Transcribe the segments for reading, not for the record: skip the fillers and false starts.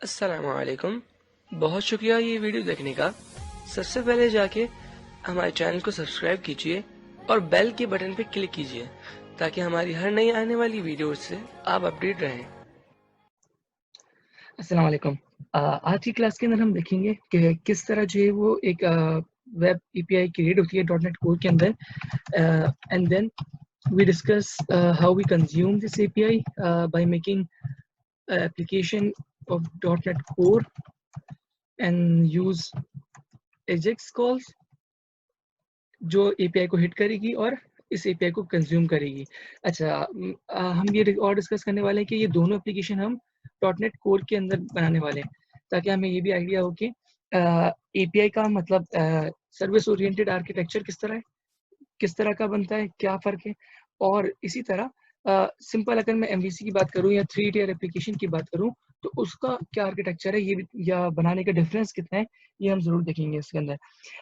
अस्सलामुअलैकुम। बहुत शुक्रिया ये वीडियो देखने का। सबसे पहले जाके हमारे चैनल को सब्सक्राइब कीजिए और बेल के बटन पे क्लिक कीजिए ताकि हमारी हर नई आने वाली वीडियो से आप अपडेट रहें। अस्सलाम वालेकुम। आज की क्लास के अंदर हम देखेंगे कि किस तरह जो है वो एक वेब एपीआई क्रिएट होती है डॉट नेट कोर के अंदर, and then we discuss how we consume this API by making application of .NET Core and use AJAX calls जो API को हिट करेगी और इस API को कंज्यूम करेगी। अच्छा, हम ये और डिस्कस करने वाले हैं कि ये दोनों एप्लीकेशन हम .NET Core के अंदर बनाने वाले हैं ताकि हमें ये भी आइडिया हो कि API का मतलब सर्विस ओरिएंटेड आर्किटेक्चर किस तरह का बनता है, क्या फ़र्क है। और इसी तरह सिंपल अगर मैं एमवीसी की बात करूँ या 3 टियर एप्लीकेशन की बात करूँ, तो उसका क्या आर्किटेक्चर है ये भी, या बनाने का डिफरेंस कितना है, ये हम ज़रूर देखेंगे इसके अंदर।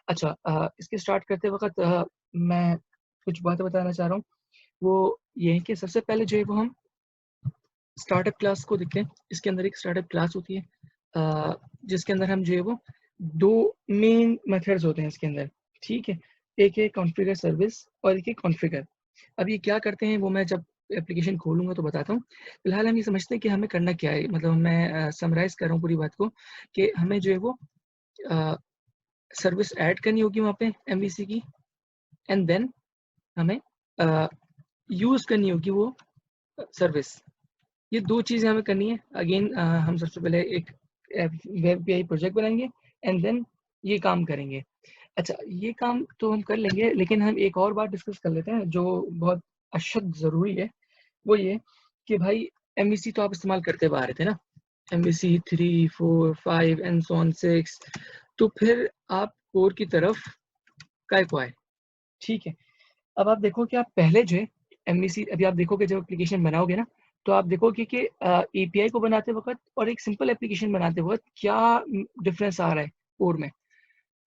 अच्छा, इसके स्टार्ट करते वक़्त मैं कुछ बातें बताना चाह रहा हूँ। वो ये है कि सबसे पहले जो है वो हम स्टार्टअप क्लास को देखते हैं। इसके अंदर एक स्टार्टअप क्लास होती है, जिसके अंदर हम जो है वो 2 मेन मेथड्स होते हैं इसके अंदर, ठीक है? एक है कॉन्फ़िगर सर्विस और एक है कॉन्फ़िगर। अब ये क्या करते हैं वो मैं जब एप्लीकेशन खोलूँगा तो बताता हूँ। फिलहाल हम ये समझते हैं कि हमें करना क्या है, मतलब मैं समराइज़ कर रहा हूँ पूरी बात को कि हमें जो है वो अ, सर्विस ऐड करनी होगी वहाँ पे एमवीसी की, एंड देन हमें अ, यूज़ करनी होगी वो सर्विस। ये 2 चीज़ें हमें करनी है। अगेन हम सबसे पहले एक वेब एपीआई प्रोजेक्ट बनाएँगे एंड देन ये काम करेंगे। अच्छा, ये काम तो हम कर लेंगे, लेकिन हम एक और बात डिस्कस कर लेते हैं जो बहुत अशद ज़रूरी है। वो ये कि भाई एमवीसी तो आप इस्तेमाल करते हुए आ रहे थे ना, एमवीसी 3, 4, 5 एंड सो ऑन 6, तो फिर आप कोर की तरफ काहे को आए? ठीक है। अब आप देखो कि आप पहले जो है एमवीसी, अभी आप देखोगे जब एप्लीकेशन बनाओगे ना, तो आप देखोगे कि एपीआई को बनाते वक़्त और एक सिंपल एप्लीकेशन बनाते वक़्त क्या डिफरेंस आ रहा है कोर में,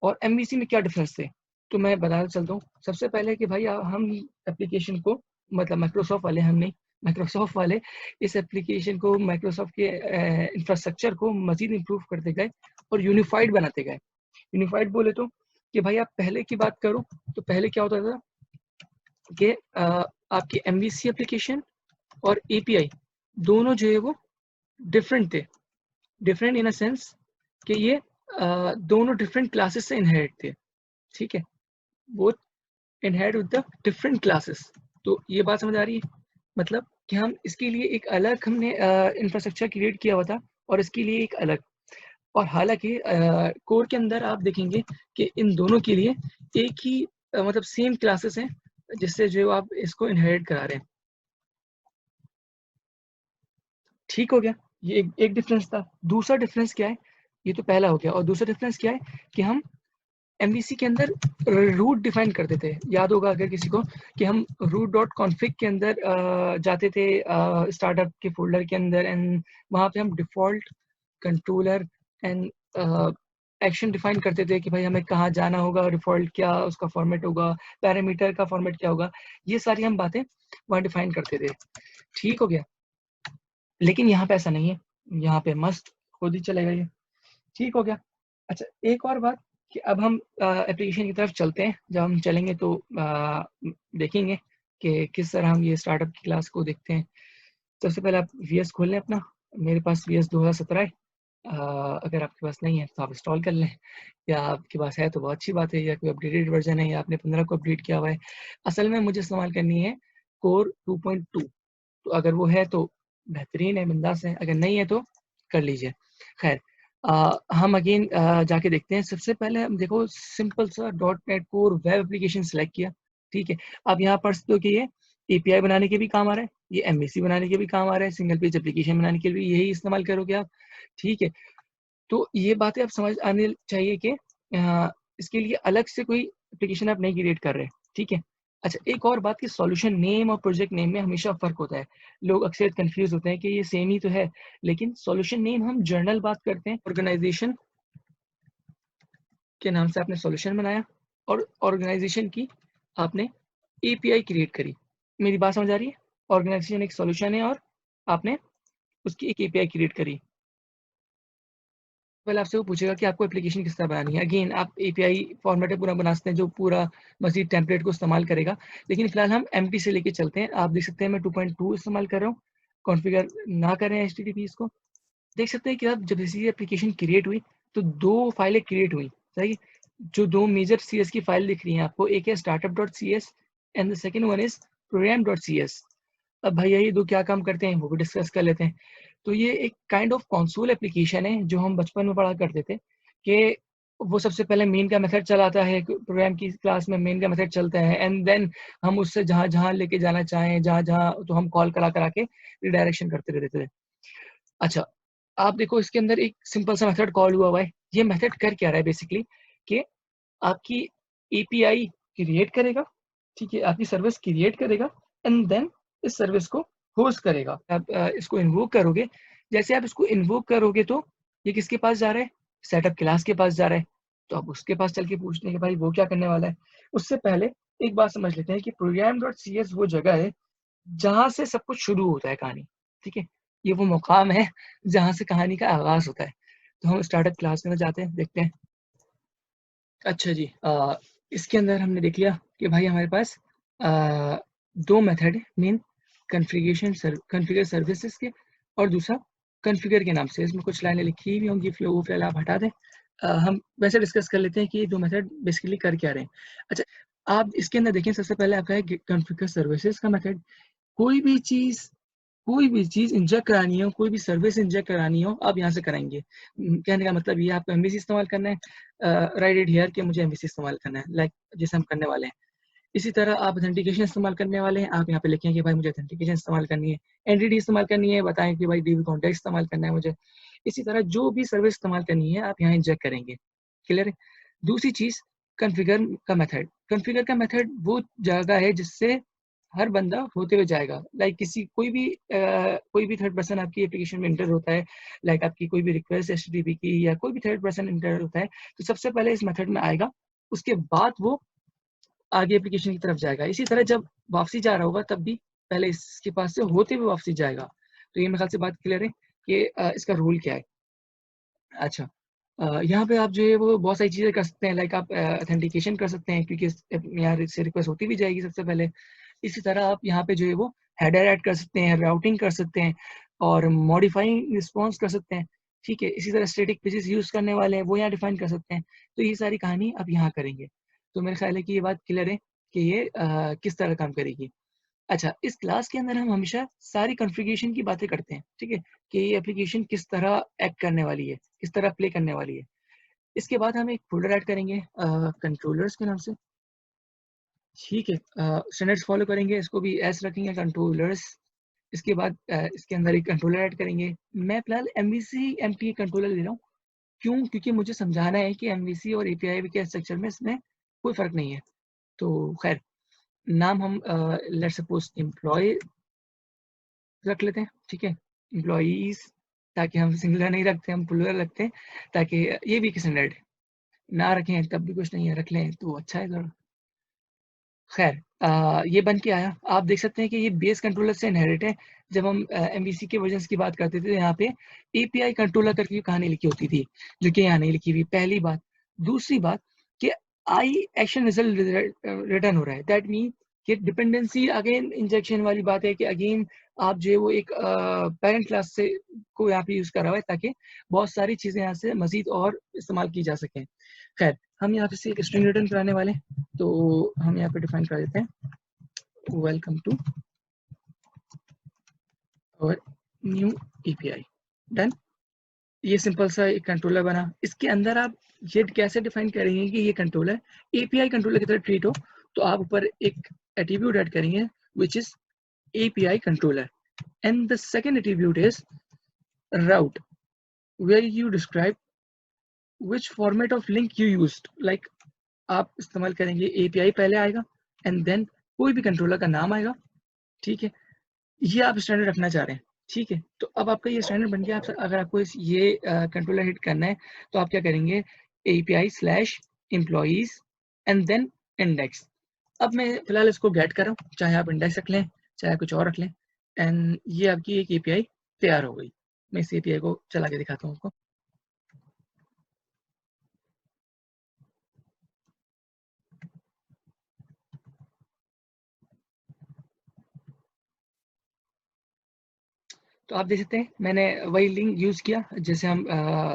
और एमवीसी में क्या डिफरेंस थे। तो मैं बताना चलता हूँ। सबसे पहले कि भाई हम एप्लीकेशन को, मतलब माइक्रोसॉफ्ट वाले, हम नहीं, माइक्रोसॉफ्ट वाले इस एप्लीकेशन को, माइक्रोसॉफ्ट के इंफ्रास्ट्रक्चर को मज़ीद इम्प्रूव करते गए और यूनिफाइड बनाते गए। यूनिफाइड बोले तो कि भाई आप पहले की बात करो तो पहले क्या होता था कि आपकी एमवीसी एप्लीकेशन और एपीआई दोनों जो है वो डिफरेंट थे। डिफरेंट इन अ सेंस कि ये दोनों डिफरेंट क्लासेस से इनहेरिट थे, ठीक है? Both inherit with the different classes. तो ये बात समझ आ रही है? मतलब कि हम इसके लिए एक अलग हमने इंफ्रास्ट्रक्चर क्रिएट किया हुआ था और इसके लिए एक अलग। और हालाँकि कोर के अंदर आप देखेंगे कि इन दोनों के लिए एक ही मतलब सेम क्लासेस हैं, जिससे जो आप इसको इनहेरिट करा रहे हैं। ठीक हो गया? ये एक डिफरेंस था। दूसरा डिफरेंस क्या है? ये तो पहला हो गया, और दूसरा डिफरेंस क्या है कि हम एमवीसी के अंदर रूट डिफाइन करते थे। याद होगा अगर किसी को कि हम रूट डॉट कॉन्फ़िग के अंदर जाते थे स्टार्टअप के फ़ोल्डर के अंदर, एंड वहाँ पे हम default controller and action define करते थे कि भाई हमें कहाँ जाना होगा, डिफ़ॉल्ट क्या उसका फ़ॉर्मेट होगा, पैरामीटर का फ़ॉर्मेट क्या होगा। ये सारी हम बातें वहाँ डिफाइन करते थे। ठीक हो गया? लेकिन यहाँ पे ऐसा नहीं है। यहाँ पे मस्त खुद ही चलेगा ये। ठीक हो गया। अच्छा, एक और बात कि अब हम एप्लीकेशन की तरफ चलते हैं। जब हम चलेंगे तो देखेंगे कि किस तरह हम ये स्टार्टअप की क्लास को देखते हैं। सबसे पहले आप वीएस खोल लें अपना। मेरे पास वीएस 2017 है। अगर आपके पास नहीं है तो आप इंस्टॉल कर लें, या आपके पास है तो बहुत अच्छी बात है, या कोई अपडेटेड वर्जन है, या आपने 15 को अपडेट किया हुआ है। असल में मुझे इस्तेमाल करनी है कोर 2.2, तो अगर वो है तो बेहतरीन है, बिंदास है, अगर नहीं है तो कर लीजिए। खैर, हम अगेन जाके देखते हैं। सबसे पहले हम देखो सिंपल सा dot net core web application select किया, ठीक है? आप यहाँ पढ़ सकते हो कि ये एपीआई बनाने के भी काम आ रहा है, ये एमवीसी बनाने के भी काम आ रहा है, सिंगल पेज एप्लीकेशन बनाने के लिए भी यही इस्तेमाल करोगे आप, ठीक है? तो ये बातें आप समझ आने चाहिए कि इसके लिए अलग से कोई एप्लीकेशन आप नहीं क्रिएट कर रहे, ठीक है? अच्छा, एक और बात कि सॉल्यूशन नेम और प्रोजेक्ट नेम में हमेशा फ़र्क होता है। लोग अक्सर कन्फ्यूज़ होते हैं कि ये सेम ही तो है, लेकिन सॉल्यूशन नेम हम जर्नल बात करते हैं, ऑर्गेनाइज़ेशन के नाम से आपने सॉल्यूशन बनाया और ऑर्गेनाइज़ेशन की आपने एपीआई क्रिएट करी। मेरी बात समझ आ रही है? ऑर्गेनाइज़ेशन एक सॉल्यूशन है और आपने उसकी एक एपीआई क्रिएट करी। पहले आपसे वो पूछेगा कि आपको एप्लीकेशन किस तरह बनानी है। अगेन आप एपीआई फॉर्मेट पूरा बना सकते हैं जो पूरा मज़ीद टेम्पलेट को इस्तेमाल करेगा, लेकिन फिलहाल हम एम्प्टी से लेके चलते हैं। आप देख सकते हैं मैं 2.2 इस्तेमाल कर रहा हूँ। कॉन्फ़िगर ना करें एचटीटीपीएस को। देख सकते हैं कि अब जब जैसे ये एप्लीकेशन क्रिएट हुई तो 2 फाइलें क्रिएट हुई, सही? जो 2 मेजर सीएस की फाइल दिख रही हैं आपको, एक है startup.cs and the second one is program.cs। अब भैया ये 2 क्या काम करते हैं वो भी डिस्कस कर लेते हैं। तो ये एक काइंड ऑफ कंसोल एप्लीकेशन है जो हम बचपन में पढ़ा करते थे कि वो सबसे पहले मेन का मेथड चलाता है, प्रोग्राम की क्लास में मेन का मेथड चलता है एंड देन हम उससे जहाँ-जहाँ लेके जाना चाहें, जहाँ-जहाँ तो हम कॉल करा के रिडायरेक्शन करते रहते थे। अच्छा, आप देखो इसके अंदर एक सिंपल सा मेथड कॉल हुआ है। ये मेथड कर क्या रहा है बेसिकली कि आपकी एपीआई क्रिएट करेगा, ठीक है? आपकी सर्विस क्रिएट करेगा एंड देन इस सर्विस को होस्ट करेगा। आप इसको इन्वोक करोगे, जैसे आप इसको इन्वोक करोगे तो ये किसके पास जा रहा है? सेटअप क्लास के पास जा रहा है। तो आप उसके पास चल के पूछते हैं कि भाई वो क्या करने वाला है? उससे पहले एक बात समझ लेते हैं कि program.cs वो जगह है जहाँ से सब कुछ शुरू होता है कहानी, ठीक है? ये वो मुकाम है जहाँ से कहानी का आगाज़ होता है। तो हम स्टार्टअप क्लास के अंदर जाते हैं, देखते हैं। अच्छा जी, इसके अंदर हमने देख लिया कि भाई हमारे पास 2 मेथड है मेन, कॉन्फ़िगर सर्विसेज़ के और दूसरा कॉन्फ़िगर के नाम से। इसमें कुछ लाइनें लिखी हुई होंगी, फ्लो वो फ़िलहाल आप हटा दें। हम वैसे डिस्कस कर लेते हैं कि ये 2 मेथड बेसिकली कर क्या रहे हैं। अच्छा, आप इसके अंदर देखें सबसे पहले आपका है कॉन्फ़िगर सर्विसेज़ का मेथड। कोई भी चीज़ कोई भी चीज़ इंजेक्ट करानी हो, कोई भी सर्विस इंजेक्ट करानी हो, आप यहाँ से कराएँगे। कहने का मतलब ये है आपको एमवीसी इस्तेमाल करना है, राइट इट हियर कि मुझे एमवीसी इस्तेमाल करना है, लाइक जैसे हम करने वाले हैं। इसी तरह आप ऑथेंटिकेशन इस्तेमाल करने वाले हैं, आप यहाँ पे लिखें कि भाई मुझे ऑथेंटिकेशन इस्तेमाल करनी है, एंटिटी इस्तेमाल करनी है, बताएँ कि भाई डीबी कॉन्टेक्स्ट इस्तेमाल करना है मुझे। इसी तरह जो भी सर्विस इस्तेमाल करनी है, आप यहाँ इंजेक्ट करेंगे। क्लियर है? दूसरी चीज़ कॉन्फ़िगर का मेथड वो जगह है जिससे हर बंदा होते हुए जाएगा। लाइक कोई भी थर्ड पर्सन आपकी एप्लीकेशन में एंटर होता है, लाइक आपकी कोई भी रिक्वेस्ट एचटीटीपी की या कोई भी थर्ड पर्सन एंटर होता है, तो सबसे पहले इस मेथड में आएगा, उसके बाद वो आगे एप्लीकेशन की तरफ जाएगा। इसी तरह जब वापसी जा रहा होगा तब भी पहले इसके पास से होते हुए वापसी जाएगा। तो ये मेरे ख़्याल से बात क्लियर है कि इसका रूल क्या है। अच्छा, यहाँ पे आप जो है वो बहुत सारी चीज़ें कर सकते हैं, लाइक आप ऑथेंटिकेशन कर सकते हैं क्योंकि यहाँ से रिक्वेस्ट होती भी जाएगी सबसे पहले। इसी तरह आप यहाँ पे जो है वो हेडर ऐड कर सकते हैं, राउटिंग कर सकते हैं और मॉडिफाइंग रिस्पॉन्स कर सकते हैं, ठीक है? इसी तरह स्टैटिक पेजेस यूज़ करने वाले हैं, वो यहाँ डिफाइन कर सकते हैं। तो ये सारी कहानी आप यहाँ करेंगे। तो मेरा ख़्याल है कि ये बात क्लियर है कि ये किस तरह काम करेगी। अच्छा, इस क्लास के अंदर हम हमेशा सारी कॉन्फ़िगरेशन की बातें करते हैं, ठीक है? कि ये एप्लीकेशन किस तरह एक्ट करने वाली है, किस तरह प्ले करने वाली है। इसके बाद हम एक फ़ोल्डर ऐड करेंगे कंट्रोलर्स के नाम से, ठीक है? स्टैंडर्ड्स फ़ॉलो करेंगे, इसको भी एस रखेंगे कंट्रोलर्स। इसके बाद इसके अंदर एक कंट्रोलर ऐड करेंगे। मैं फ़िलहाल एमवीसी एमपी कंट्रोलर ले रहा हूँ। क्यों? क्योंकि मुझे समझाना है कि एमवीसी और एपीआई के स्ट्रक्चर में इसमें कोई फ़र्क नहीं है। तो ख़ैर, नाम हम लेट्स सपोज़ एम्प्लॉयी रख लेते हैं, ठीक है? एम्प्लॉइज़, ताकि हम सिंगुलर नहीं रखते, हम प्लूरल रखते हैं, ताकि ये भी एक स्टैंडर्ड है। ना रखें तब भी कुछ नहीं है, रख लें तो अच्छा है थोड़ा। खैर, ये बन के आया। आप देख सकते हैं कि ये बेस कंट्रोलर से इनहेरिट है। जब हम एमवीसी के वर्जन्स की बात करते थे, यहाँ पे एपीआई कंट्रोलर करके कहानी लिखी होती थी, जो कि यहाँ नहीं लिखी हुई, पहली बात। दूसरी बात कि आई एक्शन रिजल्ट रिटर्न हो रहा है। दैट मीन कि डिपेंडेंसी अगेन इंजेक्शन वाली बात है कि अगेन आप जो है वो एक पैरेंट क्लास से को यहाँ पे यूज़ करा हुआ है ताकि बहुत सारी चीज़ें यहाँ से मज़ीद और इस्तेमाल की जा सकें। खैर, हम यहाँ पे से एक स्ट्रिंग रिटर्न कराने वाले हैं, तो हम यहाँ पे डिफाइन कर देते हैं वेलकम टू और न्यू एपीआई। डन। ये सिंपल सा एक कंट्रोलर बना। इसके अंदर आप ये कैसे डिफाइन करेंगे कि ये कंट्रोलर एपीआई कंट्रोलर की तरह ट्रीट हो, तो आप ऊपर एक एट्रीब्यूट ऐड करेंगे which is API controller and the second attribute is route where you describe which format of link you used. Like आप इस्तेमाल करेंगे एपीआई पहले आएगा एंड देन कोई भी कंट्रोलर का नाम आएगा, ठीक है? ये आप स्टैंडर्ड रखना चाह रहे हैं, ठीक है? तो अब आपका ये स्टैंडर्ड बन गया। आप अगर आपको ये कंट्रोलर हिट करना है तो आप क्या करेंगे API slash employees and then index. अब मैं फिलहाल इसको गेट कर रहा हूँ, चाहे आप इंडेक्स रख लें चाहे कुछ और रख लें एंड ये आपकी एक एपीआई तैयार हो गई। मैं इस एपीआई को चला के दिखाता हूँ आपको। तो आप देख सकते हैं मैंने वही लिंक यूज़ किया जैसे हम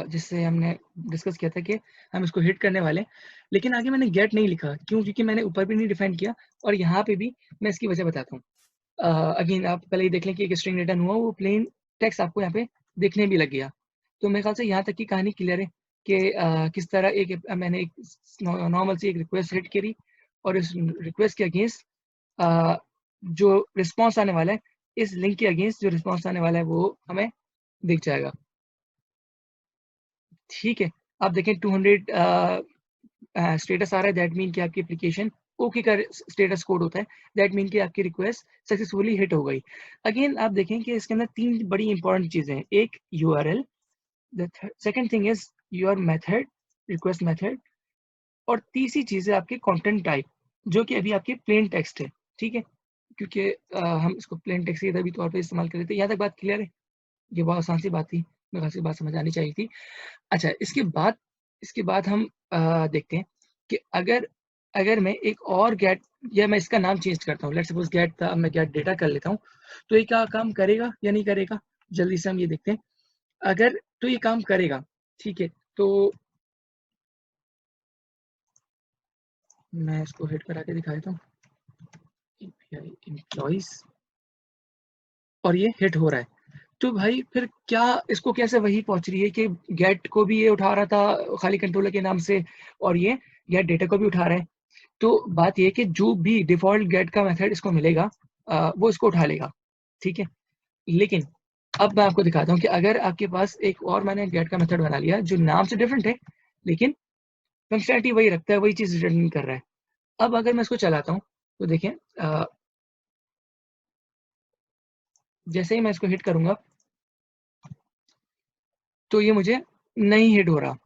जिससे हमने डिस्कस किया था कि हम इसको हिट करने वाले हैं, लेकिन आगे मैंने गेट नहीं लिखा। क्यों? क्योंकि मैंने ऊपर भी नहीं डिफाइन किया और यहाँ पे भी मैं इसकी वजह बताता हूँ। अगेन आप पहले ही देख लें कि एक स्ट्रिंग रिटर्न हुआ, वो प्लेन टेक्स्ट आपको यहाँ पे देखने भी लग गया। तो मेरे ख्याल से यहाँ तक की कहानी क्लियर है कि किस तरह मैंने एक नॉर्मल सी एक रिक्वेस्ट हिट करी और इस रिक्वेस्ट के अगेंस्ट जो रिस्पॉन्स आने वाला है, इस लिंक के अगेंस्ट जो रिस्पॉन्स आने वाला है वो हमें दिख जाएगा। ठीक है, आप देखें 200 स्टेटस आ रहा है, दैट मीन कि आपकी एप्लीकेशन ओके का स्टेटस कोड होता है, दैट मीन कि आपकी रिक्वेस्ट सक्सेसफुली हिट हो गई। अगेन आप देखें कि इसके अंदर 3 बड़ी इंपॉर्टेंट चीज़ें हैं। एक URL, the second thing is your method, request method, और तीसरी चीज़ है आपके कंटेंट टाइप, जो कि अभी आपकी प्लेन टेक्स्ट है। ठीक है, क्योंकि हम इसको प्लेन टेक्स्ट के भी तौर पे इस्तेमाल कर रहे थे। यहाँ तक बात क्लियर है? ये बहुत आसान सी बात थी, मेरे ख्याल से बात समझ आनी चाहिए थी। अच्छा, इसके बाद हम देखते हैं कि अगर अगर मैं एक और गेट, या मैं इसका नाम चेंज करता हूँ, लेट्स सपोज गेट था, अब मैं गेट डेटा कर लेता हूँ, तो ये क्या काम करेगा या नहीं करेगा? जल्दी से हम ये देखते हैं। अगर तो ये काम करेगा, ठीक है, तो मैं इसको हिट करा के दिखा देता हूँ, API एम्प्लॉइज, और ये हिट हो रहा है। तो भाई फिर क्या इसको कैसे वही पहुंच रही है कि गेट को भी ये उठा रहा था खाली कंट्रोलर के नाम से, और ये गेट डेटा को भी उठा रहा है। तो बात ये है कि जो भी डिफॉल्ट गेट का मेथड इसको मिलेगा वो इसको उठा लेगा। ठीक है, लेकिन अब मैं आपको दिखाता हूँ कि अगर आपके पास एक और मैंने गेट का मेथड बना लिया जो नाम से डिफरेंट है, लेकिन फंक्शनैलिटी वही रखता है, वही चीज रिटर्न कर रहा है। अब अगर मैं इसको चलाता हूँ तो देखें, जैसे ही मैं इसको हिट करूंगा तो ये मुझे नहीं हिट हो रहा।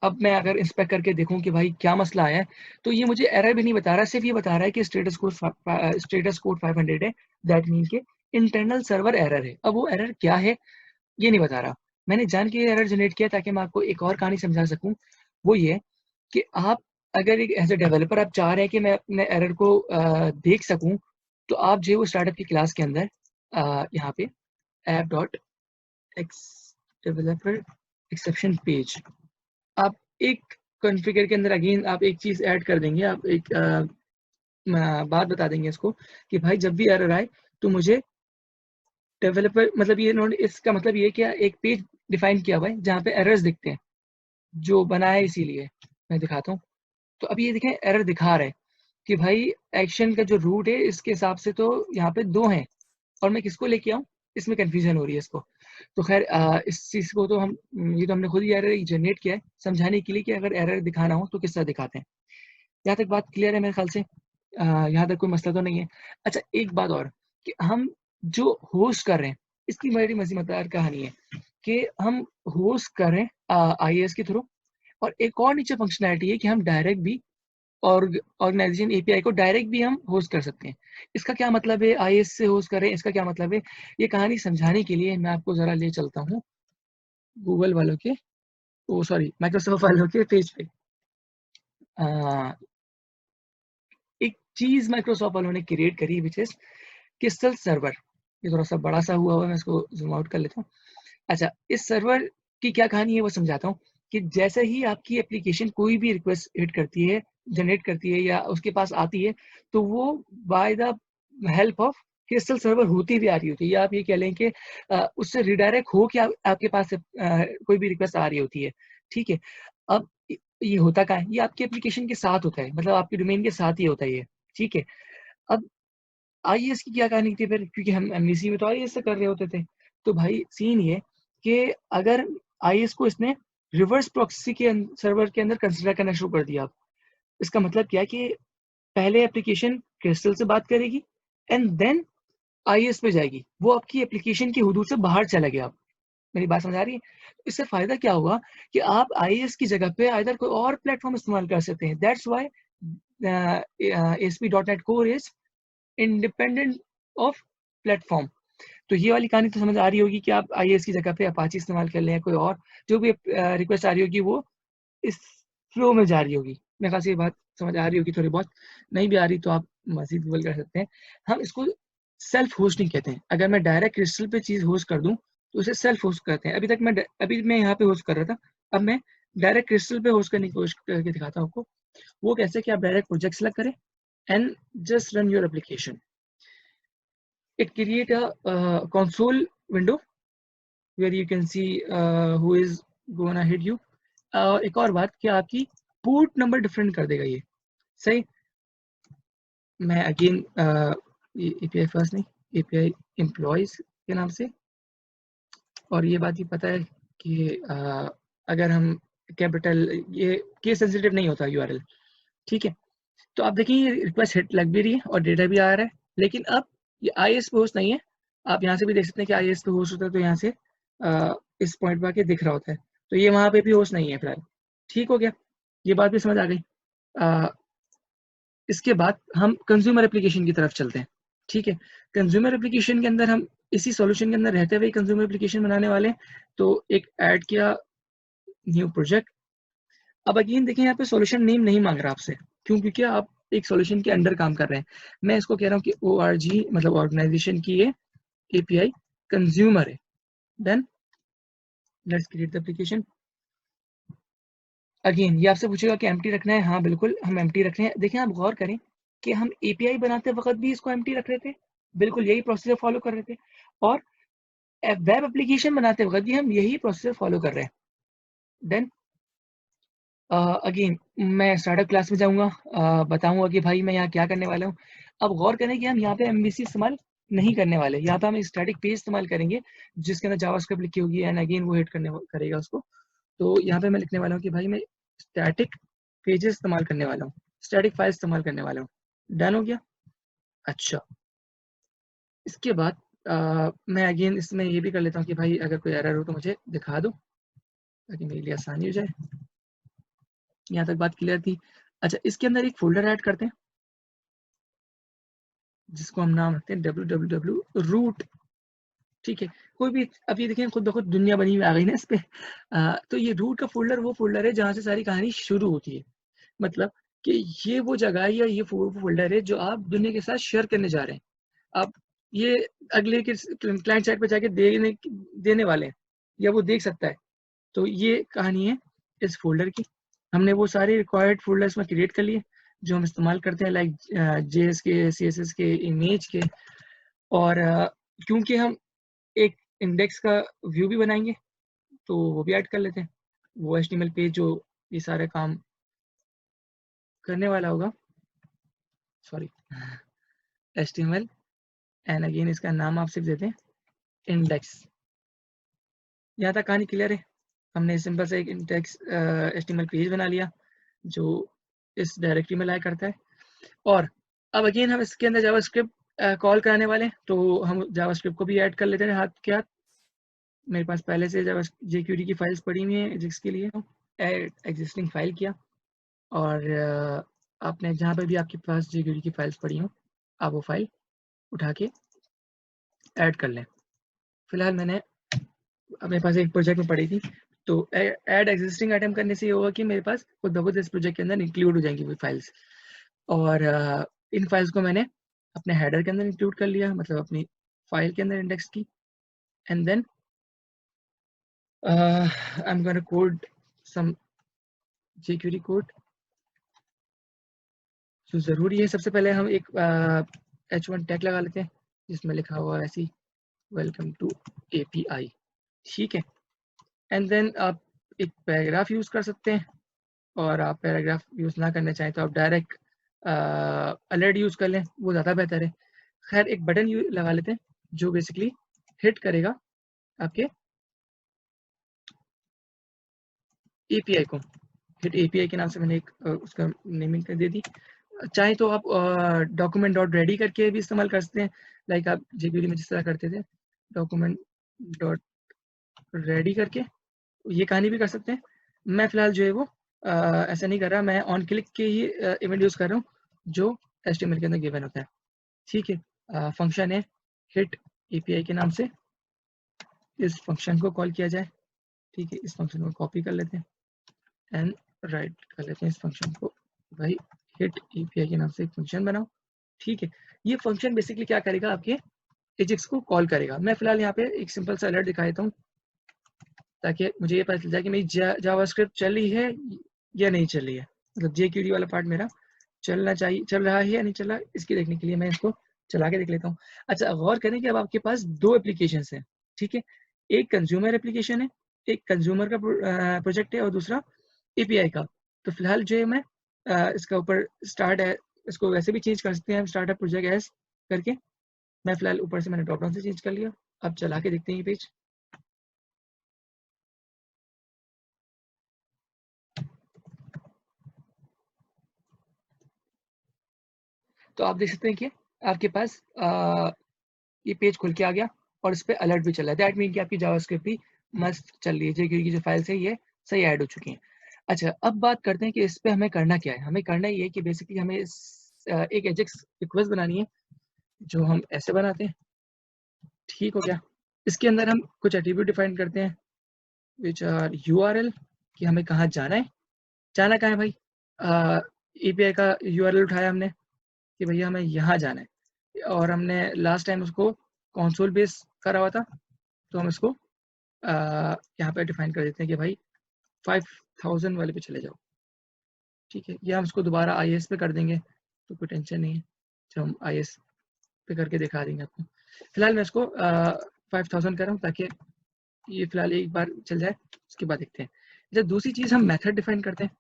अब मैं अगर इंस्पेक्ट करके देखूं कि भाई क्या मसला आया है, तो ये मुझे एरर भी नहीं बता रहा, सिर्फ ये बता रहा है कि स्टेटस कोड 500 है, दैट मीन के इंटरनल सर्वर एरर है। अब वो एरर क्या है ये नहीं बता रहा। मैंने जान के एरर जनरेट किया ताकि मैं आपको एक और कहानी समझा सकूं। वो ये कि आप अगर एक एज ए डेवलपर आप चाह रहे हैं कि मैं अपने एरर को देख सकूं, तो आप जो है वो स्टार्टअप की क्लास के अंदर यहाँ पे app dot x developer exception page, आप एक कॉन्फ़िगर के अंदर अगेन आप एक चीज़ ऐड कर देंगे, आप एक बात बता देंगे इसको कि भाई जब भी एरर आए तो मुझे डेवलपर, मतलब ये नोट, इसका मतलब ये क्या, एक पेज डिफाइन किया हुआ है जहाँ पे एरर्स दिखते हैं, जो बना है इसीलिए। मैं दिखाता हूँ। तो अब ये देखें एरर दिखा रहा है कि भाई एक्शन का जो रूट है इसके हिसाब से तो यहाँ पे 2 हैं, और मैं किसको लेके आऊँ, इसमें कंफ्यूजन हो रही है इसको। तो खैर इस चीज़ को तो हम ये तो हमने खुद ही एरर जनरेट किया है समझाने के लिए कि अगर एरर दिखाना हो तो किस तरह दिखाते हैं। यहाँ तक बात क्लियर है मेरे ख्याल से? यहाँ तक कोई मसला तो नहीं है? अच्छा, एक बात और कि हम जो होस्ट कर रहे हैं, इसकी बड़ी मज़ेदार कहानी है कि हम होस्ट कर रहे हैं IIS के थ्रू, और एक और नीचे फंक्शनैलिटी है कि हम डायरेक्ट भी ऑर्गेनाइजेशन API को डायरेक्ट भी हम होस्ट कर सकते हैं। इसका क्या मतलब है IIS से होस्ट करें, इसका क्या मतलब है? ये कहानी समझाने के लिए मैं आपको ज़रा ले चलता हूँ गूगल वालों के, ओ सॉरी माइक्रोसॉफ्ट वालों के पेज पे। अ, एक चीज़ माइक्रोसॉफ्ट वालों ने क्रिएट करी विच इज़ क्रिस्टल सर्वर। ये थोड़ा-सा बड़ा-सा हुआ है, मैं इसको ज़ूम आउट कर लेता हूँ। अच्छा, इस सर्वर की क्या कहानी है वो समझाता हूँ कि जैसे ही आपकी एप्लीकेशन कोई भी रिक्वेस्ट हिट करती है, जनरेट करती है या उसके पास आती है, तो वो by the help of crystal server होती भी आ रही होती है, या आप ये कह लें कि उससे रिडायरेक्ट हो के आपके पास कोई भी रिक्वेस्ट आ रही होती है। ठीक है? अब ये होता कहाँ है? ये आपकी एप्लीकेशन के साथ होता है, मतलब आपके डोमेन के साथ ही होता है ये। ठीक है? अब IIS की क्या कहानी थी फिर? क्योंकि हम MVC में तो IIS से कर रहे होते थे। तो भाई सीन ये कि अगर IIS को इसने रिवर्स प्रॉक्सी के सर्वर के अंदर कंसीडर करना शुरू कर दिया। इसका मतलब क्या है कि पहले एप्लीकेशन क्रिस्टल से बात करेगी एंड देन IIS पे जाएगी। वो आपकी एप्लीकेशन की हुदूद से बाहर चला गया। मेरी बात समझ आ रही है? इससे फ़ायदा क्या हुआ कि आप IIS की जगह पे आइदर कोई और प्लेटफ़ॉर्म इस्तेमाल कर सकते हैं। That's why ASP.NET Core is independent of platform. तो ये वाली कहानी तो समझ आ रही होगी कि आप IIS की जगह पे अपाची इस्तेमाल कर लें या कोई और, जो भी रिक्वेस्ट आ रही होगी वो इस फ्लो में जा रही होगी। मेरे ख़्याल से ये बात समझ आ रही होगी थोड़ी बहुत, नहीं भी आ रही तो आप मज़ीद गूगल कर सकते हैं। हम इसको सेल्फ होस्टिंग कहते हैं। अगर मैं डायरेक्ट क्रिस्टल पे चीज़ होस्ट कर दूँ, तो उसे सेल्फ होस्ट करते हैं। अभी मैं यहाँ पे होस्ट कर रहा था, अब मैं डायरेक्ट क्रिस्टल पे होस्ट करने की कोशिश करके दिखाता हूँ आपको। वो कैसे कि आप डायरेक्ट प्रोजेक्ट सेलेक्ट करें and just run your application. It create a console window where you can see who is gonna hit you. एक और बात कि आपकी पोर्ट नंबर डिफरेंट कर देगा ये, सही। मैं अगेन एपीआई फर्स्ट नहीं, एपीआई एम्प्लॉयज के नाम से, और ये बात ही पता है कि अगर हम कैपिटल, ये केस सेंसिटिव नहीं होता यूआरएल, ठीक है। तो आप देखिए ये रिक्वेस्ट हिट लग भी रही है और डेटा भी आ रहा है, लेकिन अब ये आईएएस पे होस्ट नहीं है। आप यहाँ से भी देख सकते हैं कि आईएएस पे होस्ट होता है, तो यहाँ से इस पॉइंट पर आके दिख रहा होता है, तो ये वहाँ पे भी होस्ट नहीं है फिलहाल। ठीक हो गया, ये बात भी समझ आ गई। इसके बाद हम कंज्यूमर एप्लीकेशन की तरफ चलते हैं, ठीक है। कंज्यूमर एप्लीकेशन के अंदर हम इसी सॉल्यूशन के अंदर रहते हुए कंज्यूमर एप्लीकेशन बनाने वाले हैं। तो एक ऐड किया न्यू प्रोजेक्ट। अब अगेन देखिए यहाँ पे सॉल्यूशन नेम नहीं मांग रहा आपसे, क्यों? क्योंकि आप एक सॉल्यूशन के अंडर काम कर रहे हैं। मैं इसको कह रहा हूँ कि ORG मतलब ऑर्गेनाइजेशन की ये API कंज्यूमर है। Then let's create the application. Again ये आपसे पूछेगा कि एम्प्टी रखना है, हाँ बिल्कुल हम एम्प्टी रख रहे हैं। देखिए आप गौर करें कि हम API बनाते वक्त भी इसको एम्प्टी रख रहे थे, बिल्कुल यही प्रोसीजर फॉलो कर रहे थे, और वेब एप्लीकेशन बनाते वक्त भी हम यही प्रोसीजर फॉलो कर रहे हैं। देन अगेन मैं स्टार्टअप क्लास में जाऊंगा, बताऊंगा कि भाई मैं यहाँ क्या करने वाला हूँ। अब गौर करें कि हम यहाँ पे MVC इस्तेमाल नहीं करने वाले, यहाँ पे हम स्टैटिक पेज इस्तेमाल करेंगे जिसके अंदर जावास्क्रिप्ट लिखी होगी, एंड अगेन वो हिट करेगा उसको। तो यहाँ पे मैं लिखने वाला हूँ कि भाई मैं स्टैटिक पेजेस इस्तेमाल करने वाला हूँ, स्टैटिक फाइल इस्तेमाल करने वाला हूँ। डन हो गया। अच्छा, इसके बाद मैं अगेन इसमें ये भी कर लेता हूँ कि भाई अगर कोई एरर हो तो मुझे दिखा दो, ताकि मेरे लिए आसानी हो जाए। यहाँ तक बात क्लियर थी। अच्छा, इसके अंदर एक फोल्डर ऐड करते हैं जिसको हम नाम रखते हैं www रूट, ठीक है। कोई भी, अब ये देखें खुद ब खुद दुनिया बनी हुई आ गई ना इस पे। तो ये रूट का फोल्डर वो फोल्डर है जहाँ से सारी कहानी शुरू होती है, मतलब कि ये वो जगह है या ये फोल्डर है जो आप दुनिया के साथ शेयर करने जा रहे हैं। आप ये अगले के क्लाइंट साइड पर जाके देने वाले हैं, या वो देख सकता है। तो ये कहानी है इस फोल्डर की। हमने वो सारे रिक्वायर्ड फोल्डर्स में क्रिएट कर लिए जो हम इस्तेमाल करते हैं, लाइक JS के, CSS के, इमेज के, और क्योंकि हम एक इंडेक्स का व्यू भी बनाएंगे तो वो भी ऐड कर लेते हैं। वो HTML पेज जो ये सारे काम करने वाला होगा, सॉरी HTML, एंड अगेन इसका नाम आप सिर्फ देते हैं इंडेक्स। यहाँ तक कहानी क्लियर है। हमने सिंपल से एक इंडेक्स HTML पेज बना लिया जो इस डायरेक्टरी में लाया करता है, और अब अगेन हम इसके अंदर जावास्क्रिप्ट कॉल कराने वाले हैं, तो हम जावास्क्रिप्ट को भी ऐड कर लेते हैं हाथ के हाथ। मेरे पास पहले से jQuery की फाइल्स पड़ी हुई हैं जिसके लिए ऐड एग्जिस्टिंग फाइल किया, और आपने जहाँ पे भी आपके पास jQuery की फाइल्स पड़ी हों आप वो फाइल उठा के ऐड कर लें। फिलहाल मेरे पास एक प्रोजेक्ट में पड़ी थी, तो ऐड एग्जिस्टिंग आइटम करने से ये होगा कि मेरे पास खुद ब खुद इस प्रोजेक्ट के अंदर इंक्लूड हो जाएंगी वो फाइल्स, और इन फाइल्स को मैंने अपने हेडर के अंदर इंक्लूड कर लिया, मतलब अपनी फाइल के अंदर इंडेक्स की। And then I am gonna code some jQuery code जो ज़रूरी है। सबसे पहले हम एक H1 टैग लगा लेते हैं जिसमें लिखा हुआ है ऐसी वेलकम टू API, ठीक है। एंड देन आप एक पैराग्राफ यूज़ कर सकते हैं, और आप पैराग्राफ यूज़ ना करना चाहें तो आप डायरेक्ट अलर्ट यूज़ कर लें, वो ज़्यादा बेहतर है। खैर एक बटन लगा लेते हैं जो बेसिकली हिट करेगा आपके API को। हिट API के नाम से मैंने एक उसका नेमिंग कर दे दी। चाहे तो आप डॉक्यूमेंट डॉट रेडी करके भी इस्तेमाल कर सकते हैं, लाइक आप jQuery में जिस तरह करते थे, डॉक्यूमेंट डॉट रेडी करके ये कहानी भी कर सकते हैं। मैं फिलहाल जो है वो ऐसा नहीं कर रहा, मैं ऑन क्लिक के ही इवेंट यूज़ कर रहा हूँ जो HTML के अंदर गिवन होता है, ठीक है। फंक्शन है हिट API के नाम से, इस फंक्शन को कॉल किया जाए, ठीक है। इस फंक्शन को कॉपी कर लेते हैं एंड राइट कर लेते हैं इस फंक्शन को, भाई हिट API के नाम से एक फंक्शन बनाओ, ठीक है। ये फंक्शन बेसिकली क्या करेगा, आपके एजेक्स को कॉल करेगा। मैं फिलहाल यहाँ पे एक सिंपल सा अलर्ट दिखा देता हूँ ताकि मुझे ये पता चल जाए कि मेरी जावास्क्रिप्ट चल रही है या नहीं चल रही है, मतलब JQuery वाला पार्ट मेरा चलना चाहिए, चल रहा है या नहीं चल रहा है, इसकी देखने के लिए मैं इसको चला के देख लेता हूँ। अच्छा, गौर करें कि अब आपके पास दो एप्लीकेशन हैं, ठीक है, एक कंज्यूमर एप्लीकेशन है, एक कंज्यूमर का प्रोजेक्ट है और दूसरा API का। तो फिलहाल जो है मैं इसका ऊपर स्टार्ट है, इसको वैसे भी चेंज कर सकते हैं हम, स्टार्टअप प्रोजेक्ट एज करके। मैं फिलहाल ऊपर से मैंने ड्रॉप डाउन से चेंज कर लिया। अब चला के देखते हैं ये पेज। तो आप देख सकते हैं कि आपके पास ये पेज खुल के आ गया और इस पे अलर्ट भी चल रहा है। दैट मीन कि आपकी जावास्क्रिप्ट भी मस्त चल रही है, क्योंकि जो फाइल्स है ये सही ऐड हो चुकी हैं। अच्छा, अब बात करते हैं कि इस पे हमें करना क्या है। हमें करना ये है कि बेसिकली हमें एक एजेक्स रिक्वेस्ट बनानी है, जो हम ऐसे बनाते हैं, ठीक हो गया। इसके अंदर हम कुछ एट्रीब्यूट डिफाइन करते हैं विच आर URL, कि हमें कहाँ जाना है। जाना कहाँ है भाई, API का URL उठाया हमने कि भैया हमें यहाँ जाना है, और हमने लास्ट टाइम उसको कंसोल बेस करा हुआ था, तो हम इसको यहाँ पे डिफाइन कर देते हैं कि भाई 5000 वाले पे चले जाओ, ठीक है। या हम इसको दोबारा IS पे कर देंगे तो कोई टेंशन नहीं है, जो हम IS पे करके दिखा देंगे आपको। फिलहाल मैं इसको 5000 कर रहा हूँ ताकि ये फिलहाल एक बार चल जाए, उसके बाद देखते हैं। जब दूसरी चीज़ हम मेथड डिफाइन करते हैं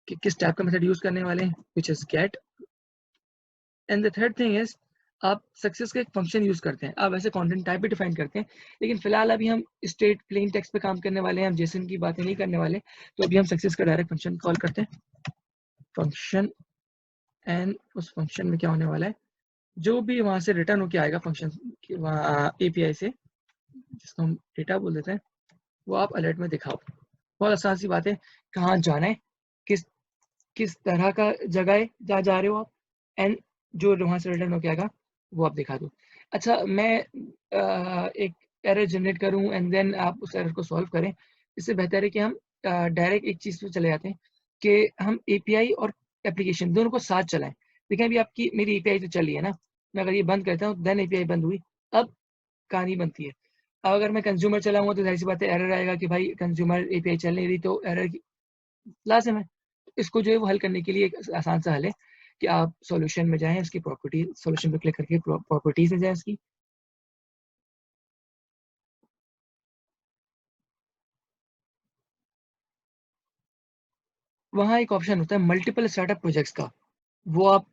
कि किस टाइप का मेथड यूज़ करने वाले हैं, which is gate. And the third thing is आप सक्सेस का एक फंक्शन यूज करते हैं, आप ऐसे कंटेंट टाइप भी डिफाइन करते हैं, लेकिन फिलहाल अभी हम स्ट्रेट प्लेन टेक्स्ट पे काम करने वाले हैं, हम जेसन की बातें नहीं करने वाले। तो अभी हम सक्सेस का डायरेक्ट फंक्शन कॉल करते हैं, फंक्शन। एंड उस फंक्शन में क्या होने वाला है, जो भी वहां से रिटर्न होके आएगा फंक्शन API से, जिसको हम डेटा बोल देते हैं, वो आप अलर्ट में दिखाओ। बहुत आसान सी बात है, कहाँ जाना है, किस किस तरह का जगह है जहाँ जा रहे हो आप, एंड जो वहाँ से रिटर्न होके आएगा वो आप दिखा दो। अच्छा, मैं एक एरर जनरेट करूँ एंड देन आप उस एरर को सॉल्व करें, इससे बेहतर है कि हम डायरेक्ट एक चीज़ पे चले जाते हैं कि हम API और एप्लीकेशन दोनों को साथ चलाएं। देखें अभी आपकी मेरी API तो चली है ना, मैं अगर ये बंद करता हूँ देन API बंद हुई, अब कहानी बनती है। अब अगर मैं कंज्यूमर चलाऊंगा तो जाहिर सी बात है एरर आएगा कि भाई कंज्यूमर API चल नहीं रही, तो एरर लाजिम है। इसको जो है वो हल करने के लिए एक आसान सा हल है कि आप सॉल्यूशन में जाएं, उसकी प्रॉपर्टी सॉल्यूशन पे क्लिक करके प्रॉपर्टीज में जाएं उसकी। वहाँ एक ऑप्शन होता है मल्टीपल स्टार्टअप प्रोजेक्ट्स का, वो आप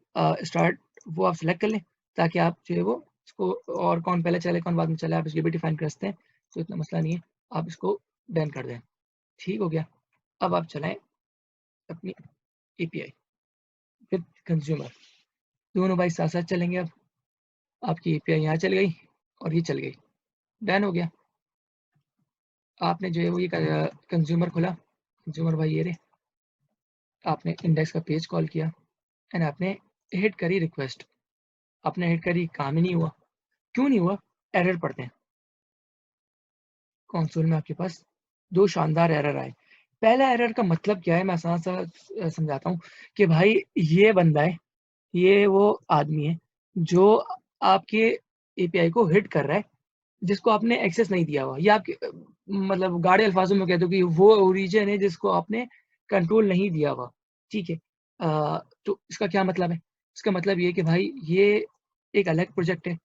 स्टार्ट वो आप सिलेक्ट कर लें ताकि आप जो है वो इसको, और कौन पहले चले कौन बाद में चले आप इसको भी डिफाइन कर सकते हैं, तो इतना मसला नहीं है, आप इसको बैन कर दें। ठीक हो गया। अब आप चलाएं अपनी API विद कंज्यूमर, दोनों भाई साथ साथ चलेंगे। अब आपकी API यहाँ चल गई और ये चल गई, डन हो गया। आपने जो है वो ये कंज्यूमर खोला, कंज्यूमर भाई ये रहे, आपने इंडेक्स का पेज कॉल किया एंड आपने हिट करी रिक्वेस्ट, आपने हिट करी, काम ही नहीं हुआ। क्यों नहीं हुआ, एरर पड़ते हैं कंसोल में। आपके पास दो शानदार एरर आए। पहला एरर का मतलब क्या है, मैं आसान सा समझाता हूँ कि भाई ये बंदा है, ये वो आदमी है जो आपके API को हिट कर रहा है, जिसको आपने एक्सेस नहीं दिया हुआ, या आपके मतलब गाढ़े अल्फाजों में कह दो कि वो ओरिजिन है जिसको आपने कंट्रोल नहीं दिया हुआ, ठीक है। तो इसका क्या मतलब है, इसका मतलब ये कि भाई ये एक अलग प्रोजेक्ट है,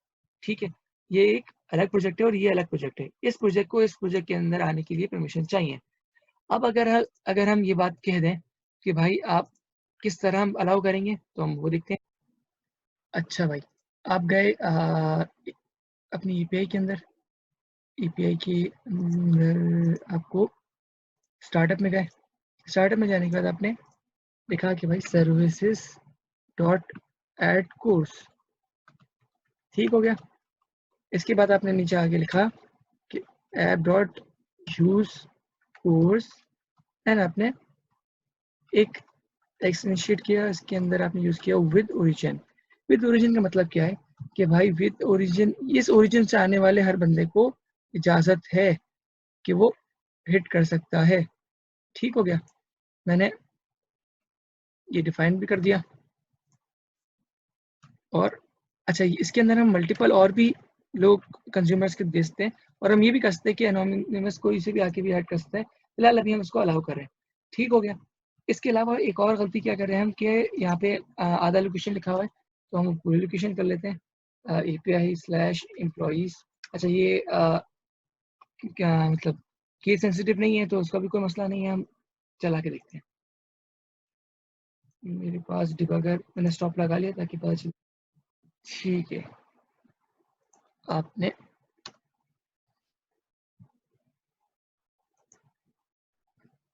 ठीक है, ये एक अलग प्रोजेक्ट है और ये अलग प्रोजेक्ट है, इस प्रोजेक्ट को इस प्रोजेक्ट के अंदर आने के लिए परमिशन चाहिए। अब अगर हम ये बात कह दें कि भाई आप किस तरह हम अलाउ करेंगे, तो हम वो देखते हैं। अच्छा भाई, आप गए अपनी API के अंदर, API के अंदर आपको स्टार्टअप में गए, स्टार्टअप में जाने के बाद आपने लिखा कि भाई सर्विसेज डॉट एड कोर्स, ठीक हो गया। इसके बाद आपने नीचे आगे लिखा कि app dot use course, and आपने एक टेक्स्ट इनिशिएट किया, इसके अंदर आपने यूज किया विद ओरिजिन। विद ओरिजिन का मतलब क्या है कि भाई विद ओरिजिन, इस ओरिजिन से आने वाले हर बंदे को इजाजत है कि वो हिट कर सकता है, ठीक हो गया। मैंने ये डिफाइन भी कर दिया। और अच्छा, इसके अंदर हम मल्टीपल और भी लोग कंज्यूमर्स के भेजते हैं, और हम ये भी कर सकते हैं कि एनोनिमस कोई से भी आके भी ऐड कर सकते हैं। फिलहाल अभी हम इसको अलाउ कर रहे हैं, ठीक हो गया। इसके अलावा एक और गलती क्या कर रहे हैं हम कि यहाँ पे आधा लोकेशन लिखा हुआ है, तो हम पूरी लोकेशन कर लेते हैं, API/employees। अच्छा, ये क्या मतलब केस सेंसिटिव नहीं है, तो उसका भी कोई मसला नहीं है, हम चला के देखते हैं। मेरे पास डिबगर मैंने स्टॉप लगा लिया ताकि पता चले। ठीक है, आपने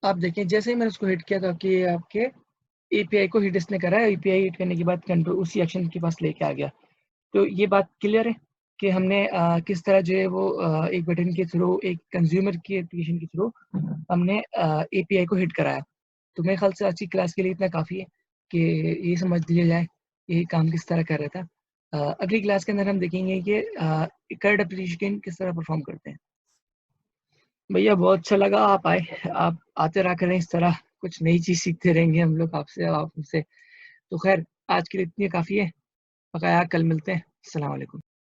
आप देखें जैसे ही मैंने उसको हिट किया था कि आपके एपीआई को हिट इसने करा है, एपीआई हिट करने के बाद कंट्रोल उसी एक्शन के पास लेके आ गया। तो ये बात क्लियर है कि हमने किस तरह जो है वो एक बटन के थ्रू, एक कंज्यूमर की एप्लीकेशन के थ्रू हमने एपीआई को हिट कराया। तो मेरे ख्याल से आज की क्लास के लिए इतना काफ़ी है कि ये समझ लिया जाए ये काम किस तरह कर रहा था। अगली क्लास के अंदर हम देखेंगे कि कर्ड एप्लीकेशन किस तरह परफॉर्म करते हैं। भैया बहुत अच्छा लगा आप आए, आप आते रहा करें इस तरह, कुछ नई चीज़ सीखते रहेंगे हम लोग आपसे, आप हमसे। तो खैर आज के लिए इतनी काफ़ी है, बकाया कल मिलते हैं। अस्सलाम वालेकुम।